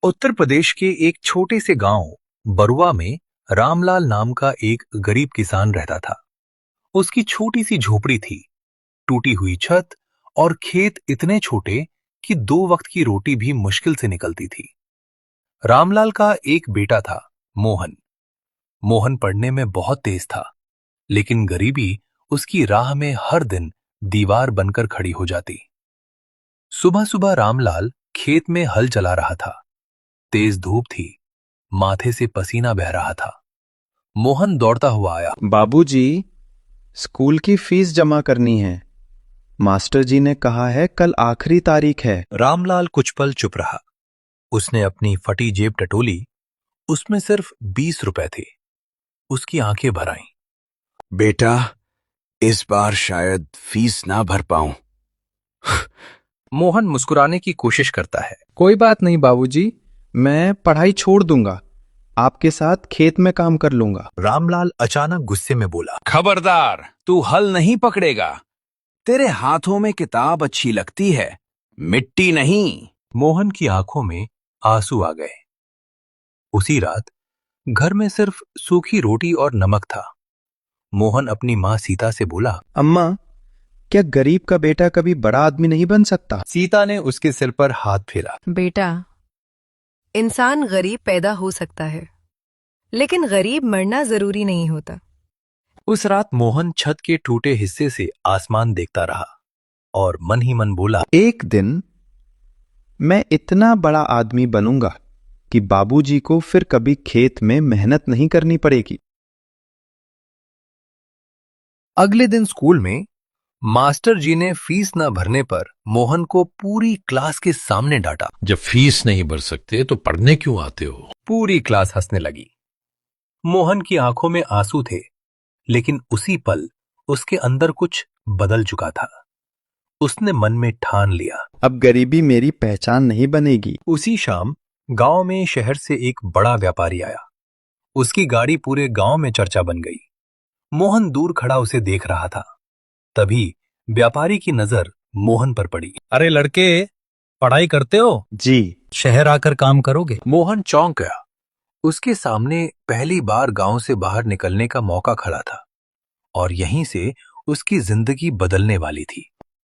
उत्तर प्रदेश के एक छोटे से गांव बरुआ में रामलाल नाम का एक गरीब किसान रहता था। उसकी छोटी सी झोपड़ी थी, टूटी हुई छत और खेत इतने छोटे कि 2 वक्त की रोटी भी मुश्किल से निकलती थी। रामलाल का एक बेटा था, मोहन। मोहन पढ़ने में बहुत तेज था, लेकिन गरीबी उसकी राह में हर दिन दीवार बनकर खड़ी हो जाती। सुबह सुबह रामलाल खेत में हल चला रहा था। तेज धूप थी, माथे से पसीना बह रहा था। मोहन दौड़ता हुआ आया। बाबूजी, स्कूल की फीस जमा करनी है। मास्टर जी ने कहा है कल आखिरी तारीख है। रामलाल कुछ पल चुप रहा। उसने अपनी फटी जेब टटोली, उसमें सिर्फ 20 रुपए थे। उसकी आंखें भर आईं। बेटा, इस बार शायद फीस ना भर पाऊं। मोहन मुस्कुराने की कोशिश करता है। कोई बात नहीं बाबूजी, मैं पढ़ाई छोड़ दूंगा। आपके साथ खेत में काम कर लूंगा। रामलाल अचानक गुस्से में बोला। खबरदार, तू हल नहीं पकड़ेगा। तेरे हाथों में किताब अच्छी लगती है, मिट्टी नहीं। मोहन की आंखों में आंसू आ गए। उसी रात घर में सिर्फ सूखी रोटी और नमक था। मोहन अपनी मां सीता से बोला, अम्मा, क्या गरीब का बेटा कभी बड़ा आदमी नहीं बन सकता? सीता ने उसके सिर पर हाथ फेरा। बेटा, इंसान गरीब पैदा हो सकता है, लेकिन गरीब मरना जरूरी नहीं होता। उस रात मोहन छत के टूटे हिस्से से आसमान देखता रहा और मन ही मन बोला, एक दिन मैं इतना बड़ा आदमी बनूंगा कि बाबूजी को फिर कभी खेत में मेहनत नहीं करनी पड़ेगी। अगले दिन स्कूल में मास्टर जी ने फीस न भरने पर मोहन को पूरी क्लास के सामने डांटा। जब फीस नहीं भर सकते तो पढ़ने क्यों आते हो? पूरी क्लास हंसने लगी। मोहन की आंखों में आंसू थे, लेकिन उसी पल उसके अंदर कुछ बदल चुका था। उसने मन में ठान लिया, अब गरीबी मेरी पहचान नहीं बनेगी। उसी शाम गांव में शहर से एक बड़ा व्यापारी आया। उसकी गाड़ी पूरे गांव में चर्चा बन गई। मोहन दूर खड़ा उसे देख रहा था। तभी व्यापारी की नजर मोहन पर पड़ी। अरे लड़के, पढ़ाई करते हो? जी। शहर आकर काम करोगे? मोहन चौंक गया। उसके सामने पहली बार गांव से बाहर निकलने का मौका खड़ा था और यहीं से उसकी जिंदगी बदलने वाली थी।